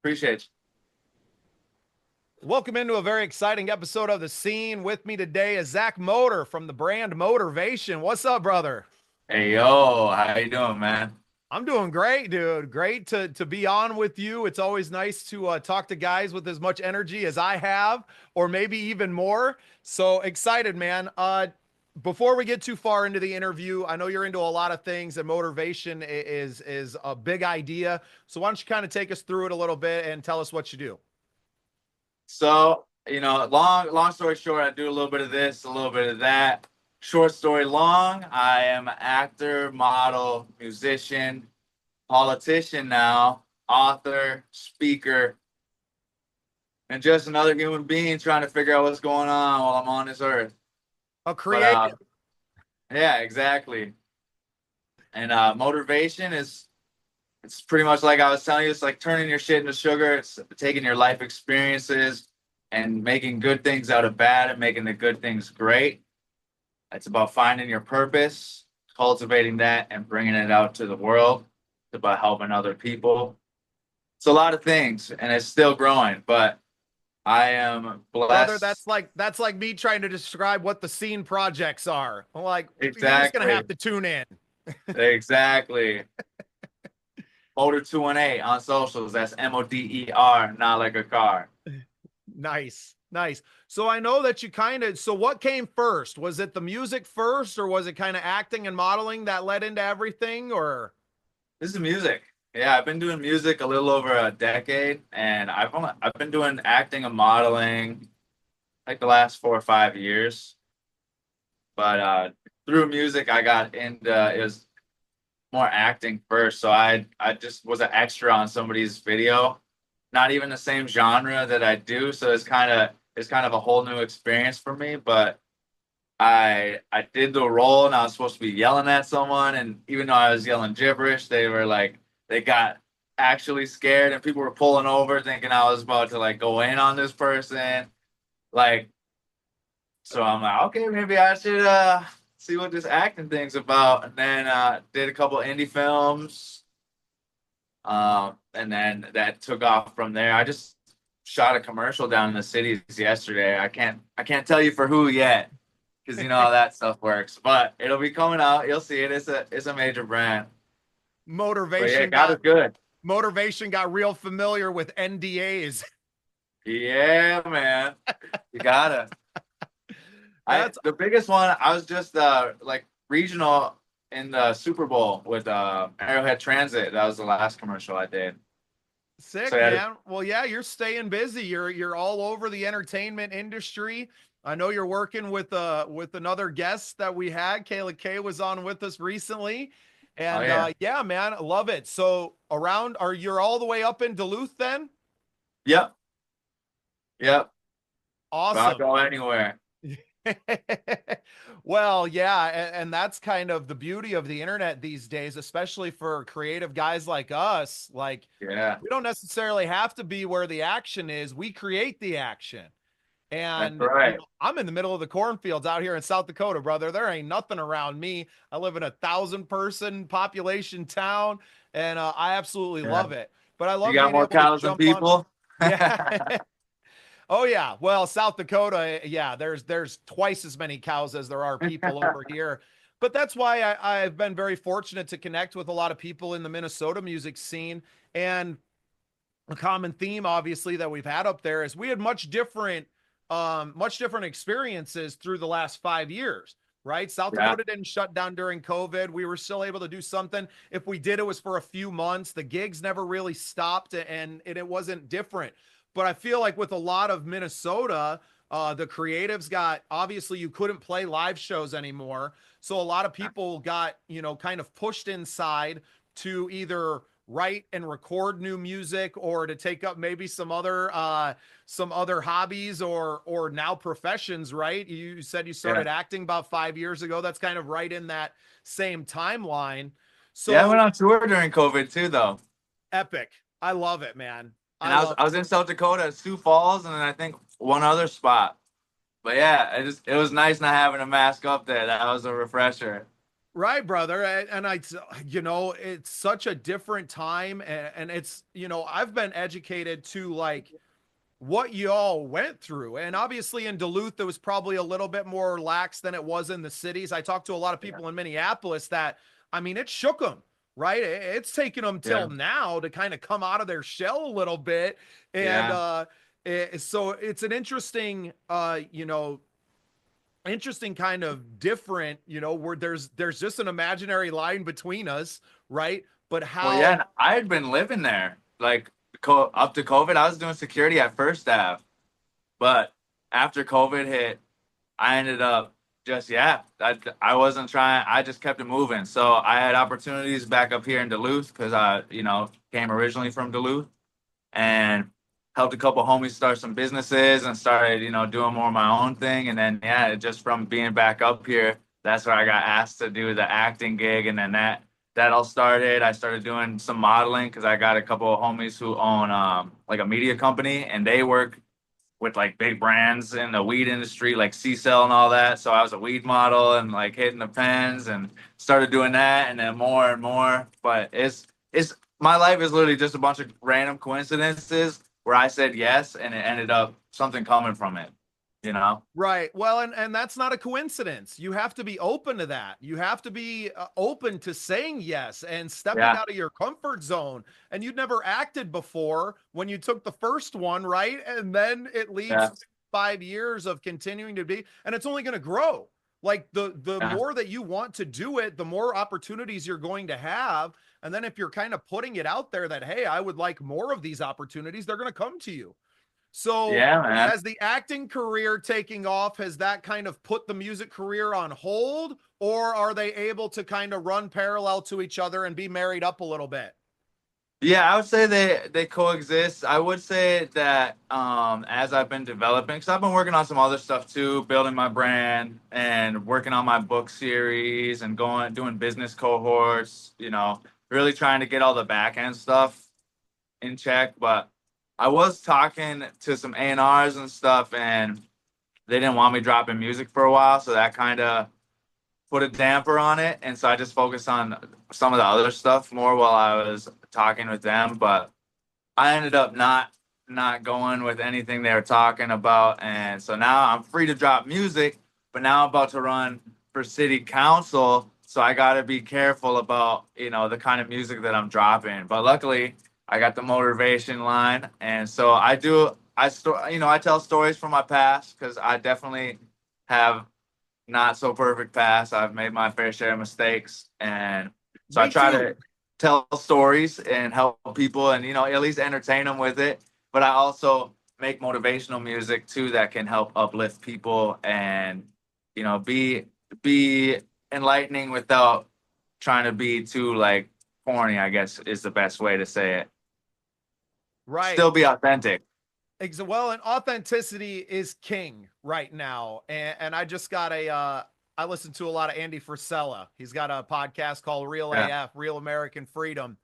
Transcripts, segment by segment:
Appreciate you. Welcome into a very exciting episode of The Scene. With me today is Zach Motor from the brand Motivation. What's up, brother? Hey, yo, how you doing, man? I'm doing great, dude. Great to be on with you. It's always nice to talk to guys with as much energy as I have, or maybe even more. So excited, man. Before we get too far into the interview, I know you're into a lot of things, and motivation is a big idea. So why don't you kind of take us through it a little bit and tell us what you do? So, long story short, I do a little bit of this, a little bit of that. Short story long, I am an actor, model, musician, politician now, author, speaker, and just another human being trying to figure out what's going on while I'm on this earth. A But creative. yeah, exactly. And motivation is it's pretty much like I was telling you, it's like turning your shit into sugar. It's taking your life experiences and making good things out of bad and making the good things great. It's about finding your purpose, cultivating that, and bringing it out to the world. It's about helping other people. It's a lot of things, and it's still growing, but I am Brother, blessed. that's like me trying to describe what the scene projects are. I'm like, you're just gonna Exactly. have to tune in. Exactly. Motor 218 on socials. That's MODER, not like a car. Nice, nice. So I know that you so what came first? Was it the music first, or was it kind of acting and modeling that led into everything, or? This is music. Yeah, I've been doing music a little over a decade, and I've been doing acting and modeling like the last 4 or 5 years. But through music, I got into it was more acting first. So I just was an extra on somebody's video, not even the same genre that I do. So it's kind of a whole new experience for me. But I did the role, and I was supposed to be yelling at someone, and even though I was yelling gibberish, they were like they got actually scared, and people were pulling over thinking I was about to like go in on this person. Like, so I'm like, okay, maybe I should see what this acting thing's about. And then did a couple indie films. And then that took off from there. I just shot a commercial down in the cities yesterday. I can't tell you for who yet, because you know how that stuff works. But it'll be coming out. You'll see it. It's a major brand. But yeah, motivation God is got good. motivation got real familiar with NDAs. Yeah, man. You gotta. That's The biggest one, I was just like regional in the Super Bowl with Arrowhead Transit. That was the last commercial I did. So sick, yeah, man. Well, yeah, you're staying busy. You're all over the entertainment industry. I know you're working with another guest that we had. Kayla K was on with us recently. oh And yeah, yeah, man, love it. So you're all the way up in Duluth then? yep, yep. But I'll Awesome. go anywhere. Well, yeah, and that's kind of the beauty of the internet these days, especially for creative guys like us. Like, Yeah, we don't necessarily have to be where the action is. We create the action. that's And, right. I'm in the middle of the cornfields out here in South Dakota, brother. There ain't nothing around me. I live in a 1,000-person population town, and I absolutely Yeah, love it. But I you love got being more able to cows than jump on. people. Yeah. Oh yeah. Well, South Dakota, yeah, there's twice as many cows as there are people over here. But that's why I've been very fortunate to connect with a lot of people in the Minnesota music scene. And a common theme, obviously, that we've had up there is we had much different experiences through the last 5 years. Right. South Yeah, Dakota didn't shut down during COVID. We were still able to do something. If we did, it was for a few months. The gigs never really stopped, and it wasn't different. But I feel like with a lot of Minnesota, the creatives got, obviously, you couldn't play live shows anymore. So a lot of people got, kind of pushed inside to either write and record new music, or to take up maybe some other hobbies, or now professions. Right, you said you yeah, started acting about 5 years ago. That's kind of right in that same timeline. yeah. I went So on tour during COVID too, though. epic. I love it, man. And I I was love I was in South Dakota at Sioux Falls, and then I think one other spot. But yeah, it was nice not having a mask up there. That was a refresher. Right, brother. And it's such a different time. And it's, I've been educated to like what y'all went through. And obviously in Duluth, it was probably a little bit more lax than it was in the cities. I talked to a lot of Yeah. people in Minneapolis that, I mean, it shook them, right? It's taken them till Yeah. now to kind of come out of their shell a little bit. And, Yeah. so it's an interesting kind of different, where there's just an imaginary line between us, right? But Well, how yeah, I had been living there like up to COVID. I was doing security at First Staff, but after COVID hit, I ended up just I wasn't trying. I just kept it moving. So I had opportunities back up here in Duluth because I came originally from Duluth and helped a couple homies start some businesses and started doing more of my own thing. And then just from being back up here, that's where I got asked to do the acting gig, and then that all started. I started doing some modeling because I got a couple of homies who own like a media company, and they work with like big brands in the weed industry, like C-Cell and all that. So I was a weed model and like hitting the pens and started doing that, and then more and more. But it's my life is literally just a bunch of random coincidences where I said yes, and it ended up something coming from it. You know? Right. Well, and that's not a coincidence. You have to be open to that. You have to be open to saying yes and stepping Yeah, out of your comfort zone. And you'd never acted before when you took the first one, right? And then it leads yeah, to 5 years of continuing to be, and it's only going to grow. Like the yeah, more that you want to do it, the more opportunities you're going to have. And then if you're kind of putting it out there that, hey, I would like more of these opportunities, they're going to come to you. So yeah, man. has the acting career taking off? Has that kind of put the music career on hold, or are they able to kind of run parallel to each other and be married up a little bit? Yeah, I would say they coexist. I would say that as I've been developing, because I've been working on some other stuff too, building my brand and working on my book series and doing business cohorts, really trying to get all the back end stuff in check. But I was talking to some A&Rs and stuff, and they didn't want me dropping music for a while, so that kind of put a damper on it. And so I just focused on some of the other stuff more while I was talking with them. But I ended up not going with anything they were talking about. And so now I'm free to drop music, but now I'm about to run for city council. So I got to be careful about, the kind of music that I'm dropping. But luckily, I got the motivation line. And so I tell stories from my past because I definitely have not so perfect past. I've made my fair share of mistakes, and so I Me try too. to tell stories and help people, and at least entertain them with it. But I also make motivational music too that can help uplift people and be enlightening without trying to be too like corny. I guess is the best way to say it. Right. Still be authentic. Well, and authenticity is king right now. And I just got I listen to a lot of Andy Frisella. He's got a podcast called Real Yeah, AF, Real American Freedom.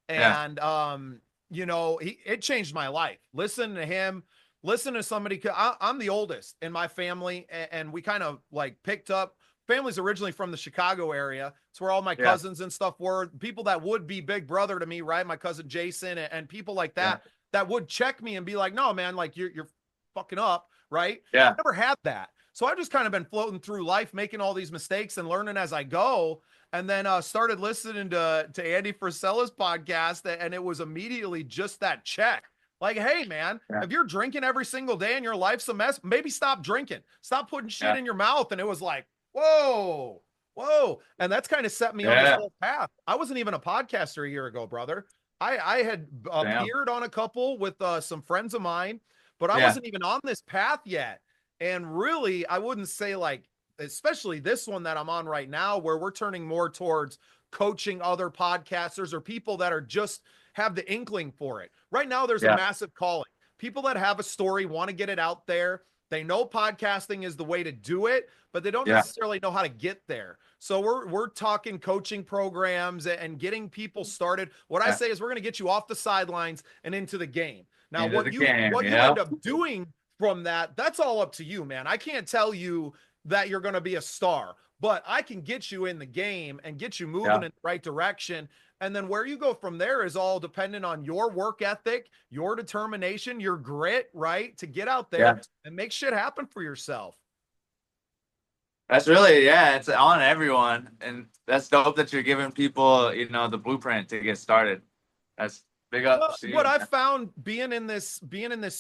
yeah, And, it changed my life. Listen to him, listen to somebody. I'm the oldest in my family, and we kind of like picked up. Family's originally from the Chicago area. It's where all my yeah, cousins and stuff were. People that would be big brother to me, right? My cousin Jason and people like yeah, that would check me and be like, no, man, like you're fucking up, right? yeah, Never had that. So I've just kind of been floating through life, making all these mistakes and learning as I go. And then started listening to Andy Frisella's podcast, and it was immediately just that check. Like, hey, man, yeah, if you're drinking every single day and your life's a mess, maybe stop drinking. Stop putting shit yeah, in your mouth. And it was like, whoa, whoa. And that's kind of set me on this yeah. whole path. I wasn't even a podcaster a year ago, brother. I had Damn. appeared on a couple with some friends of mine, but I Yeah, wasn't even on this path yet. And really, I wouldn't say like, especially this one that I'm on right now, where we're turning more towards coaching other podcasters or people that are just have the inkling for it. Right now, there's a yeah, massive calling. People that have a story want to get it out there. They know podcasting is the way to do it, but they don't yeah, necessarily know how to get there. So we're talking coaching programs and getting people started. What I yeah. say is we're going to get you off the sidelines and into the game. Now, Into what the you game, what you yeah. end up doing from that, that's all up to you, man. I can't tell you that you're going to be a star, but I can get you in the game and get you moving Yeah. in the right direction. And then where you go from there is all dependent on your work ethic, your determination, your grit, right? To get out there Yeah. and make shit happen for yourself. That's really, yeah, it's on everyone. And that's dope that you're giving people, the blueprint to get started. That's big Well, ups to what you, I've man. found being in this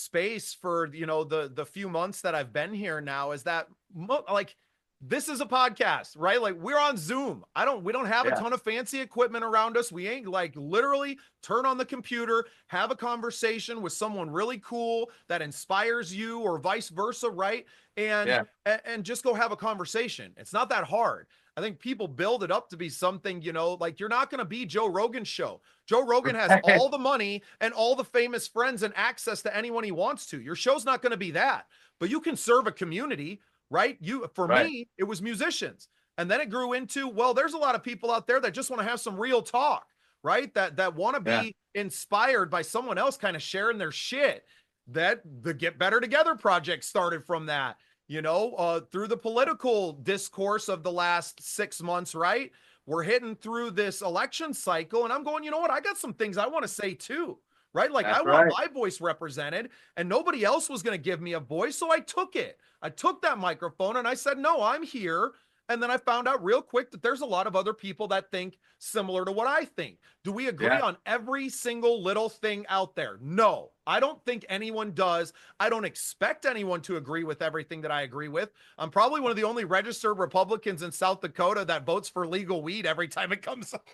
space for, the few months that I've been here now is that like this is a podcast, right? Like we're on Zoom. We don't have a Yeah. ton of fancy equipment around us. We ain't like literally turn on the computer, have a conversation with someone really cool that inspires you or vice versa, right? And Yeah. and just go have a conversation. It's not that hard. I think people build it up to be something, like you're not going to be Joe Rogan's show. Joe Rogan has Right. all the money and all the famous friends and access to anyone he wants to. Your show's not going to be that, but you can serve a community, right? For Right. me, it was musicians. And then it grew into, well, there's a lot of people out there that just want to have some real talk, right? That want to Yeah. be inspired by someone else kind of sharing their shit. That the Get Better Together project started from that, through the political discourse of the last 6 months, right? We're hitting through this election cycle, and I'm going, you know what? I got some things I want to say too, right? Like I That's want right. my voice represented, and nobody else was going to give me a voice. So I took it. I took that microphone and I said, no, I'm here. And then I found out real quick that there's a lot of other people that think similar to what I think. Do we agree Yeah. on every single little thing out there? No, I don't think anyone does. I don't expect anyone to agree with everything that I agree with. I'm probably one of the only registered Republicans in South Dakota that votes for legal weed every time it comes up.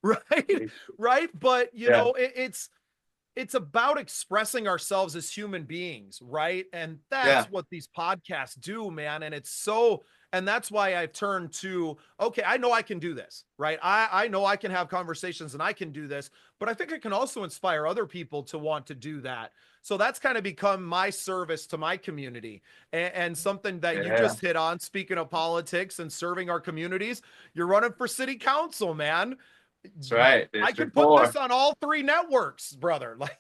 Right. Right. But, Yeah. it's about expressing ourselves as human beings, right? And that's Yeah. what these podcasts do, man. And that's why I've turned to, okay, I know I can do this, right? I know I can have conversations and I can do this, but I think I can also inspire other people to want to do that. So that's kind of become my service to my community, and something that you Yeah. just hit on. Speaking of politics and serving our communities, you're running for city council, man. That's right. I can District put 4. this on all three networks, brother. Like,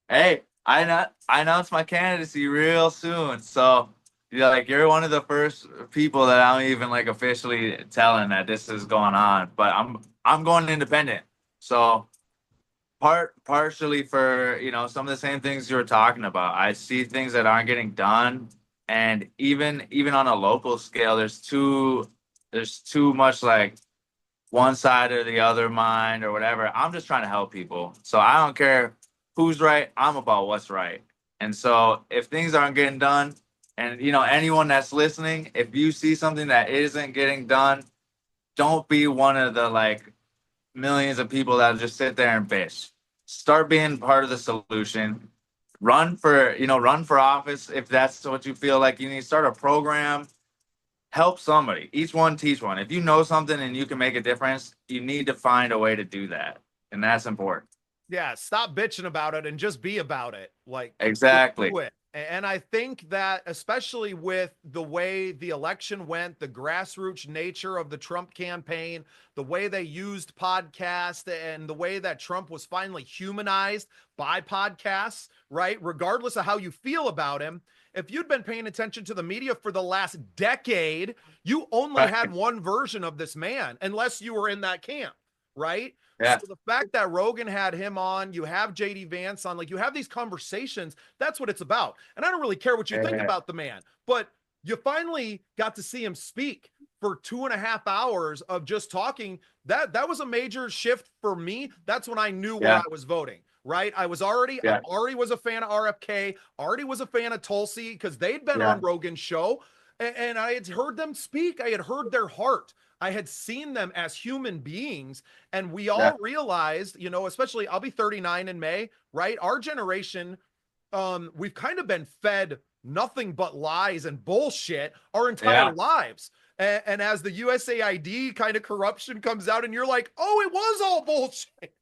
Hey, I announced my candidacy real soon. So you're one of the first people that I'm even like officially telling that this is going on. But I'm going independent. So partially for, some of the same things you were talking about. I see things that aren't getting done. And even on a local scale, there's too much like one side or the other mind or whatever. I'm just trying to help people. So I don't care who's right. I'm about what's right. And so if things aren't getting done, and anyone that's listening, if you see something that isn't getting done, don't be one of the like millions of people that just sit there and bitch. Start being part of the solution. Run for office if that's what you feel like you need. Start a program, help somebody. Each one teach one. If you know something and you can make a difference, you need to find a way to do that. And that's important. yeah, stop bitching about it and just be about it. Like, just Exactly. do it. And I think that, especially with the way the election went, the grassroots nature of the Trump campaign, the way they used podcasts, and the way that Trump was finally humanized by podcasts, right? Regardless of how you feel about him, if you'd been paying attention to the media for the last decade, you only Right. had one version of this man, unless you were in that camp, right? So Yeah. the fact that Rogan had him on, you have JD Vance on, like you have these conversations, that's what it's about. And I don't really care what you think Yeah. about the man, but you finally got to see him speak for 2.5 hours of just talking. That was a major shift for me. That's when I knew where Yeah. I was voting. Right. I already was a fan of RFK, already was a fan of Tulsi because they'd been Yeah. on Rogan's show, and I had heard them speak. I had heard their heart. I had seen them as human beings. And we Yeah. all realized, especially I'll be 39 in May, right? Our generation, we've kind of been fed nothing but lies and bullshit our entire Yeah. lives. And as the USAID kind of corruption comes out, and you're like, oh, it was all bullshit.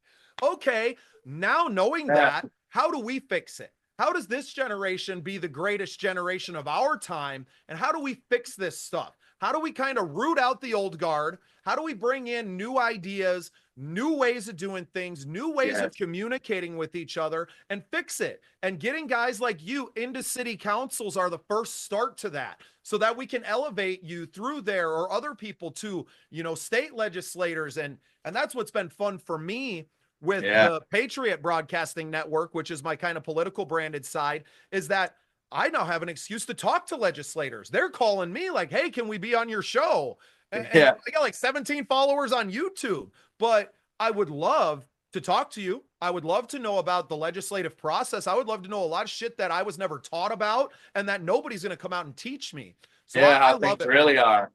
Okay, now knowing Yeah. that, how do we fix it? How does this generation be the greatest generation of our time? And how do we fix this stuff? How do we kind of root out the old guard? How do we bring in new ideas, new ways of doing things, new ways of Yes. communicating with each other and fix it? And getting guys like you into city councils are the first start to that, so that we can elevate you through there, or other people to, state legislators. And that's what's been fun for me with Yeah. the Patriot Broadcasting Network, which is my kind of political branded side, is that I now have an excuse to talk to legislators. They're calling me like, hey, can we be on your show? And Yeah. I got like 17 followers on YouTube, but I would love to talk to you. I would love to know about the legislative process. I would love to know a lot of shit that I was never taught about and that nobody's going to come out and teach me. So Yeah. I How love things it, man. really are.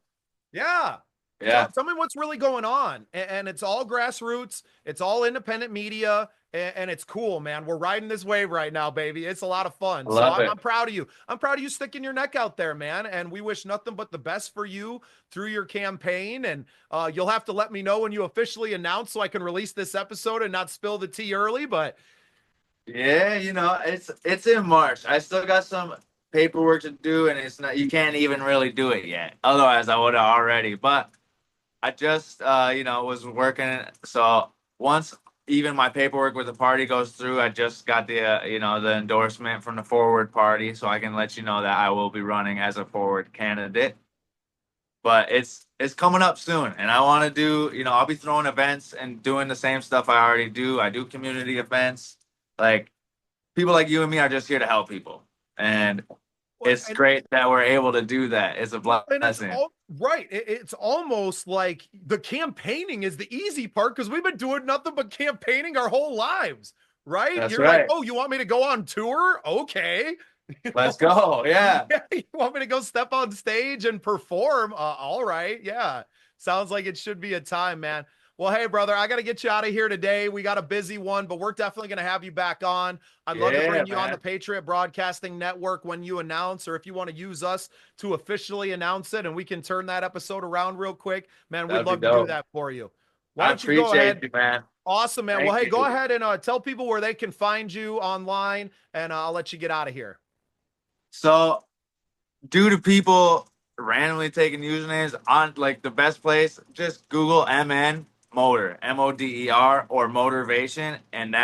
Yeah. Yeah. Tell me what's really going on. And it's all grassroots, it's all independent media, and it's cool, man. We're riding this wave right now, baby. It's a lot of fun. I So love I'm it. proud of you. I'm proud of you sticking your neck out there, man. And we wish nothing but the best for you through your campaign. And you'll have to let me know when you officially announce so I can release this episode and not spill the tea early. But Yeah, it's in March. I still got some paperwork to do, and it's not. You can't even really do it yet. Otherwise, I would have already. But I just, was working. So once even my paperwork with the party goes through, I just got the endorsement from the Forward Party, so I can let you know that I will be running as a Forward candidate. But it's coming up soon, and I want to do, I'll be throwing events and doing the same stuff I already do. I do community events. Like people like you and me are just here to help people, and it's and great that we're able to do that. It's a Well, and it's blessing. all right. It's almost like the campaigning is the easy part because we've been doing nothing but campaigning our whole lives, right? That's You're like, right. oh, you want me to go on tour? Okay. You Let's know, go. Yeah. yeah, you want me to go step on stage and perform? All right. Yeah. Sounds like it should be a time, man. Well, hey, brother, I got to get you out of here today. We got a busy one, but we're definitely going to have you back on. I'd love to Yeah, bring you on the man. Patriot Broadcasting Network when you announce, or if you want to use us to officially announce it and we can turn that episode around real quick, man, we'd That'd be love to do dope. that for you. Why I don't you go appreciate ahead? you, man. Awesome, man. Well, Thank hey, go you. ahead and tell people where they can find you online, and I'll let you get out of here. So, due to people randomly taking usernames on like the best place, just Google MN Motor, MODER, or Motivation, and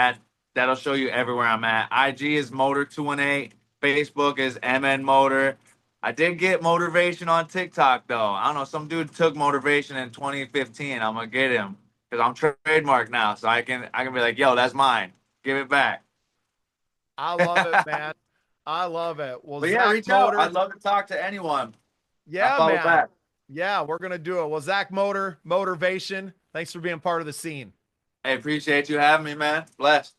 that'll show you everywhere I'm at. IG is Motor218. Facebook is MN Motor. I did get Motivation on TikTok though. I don't know. Some dude took Motivation in 2015. I'm gonna get him because I'm trademarked now, so I can be like, yo, that's mine. Give it back. I love it, man. I love it. Well, But yeah, Zach reach out. Motor, I'd love to talk to anyone. I yeah, follow man. back. Yeah, we're gonna do it. Well, Zach Motor, Motivation. Thanks for being part of the scene. Hey, appreciate you having me, man. Blessed.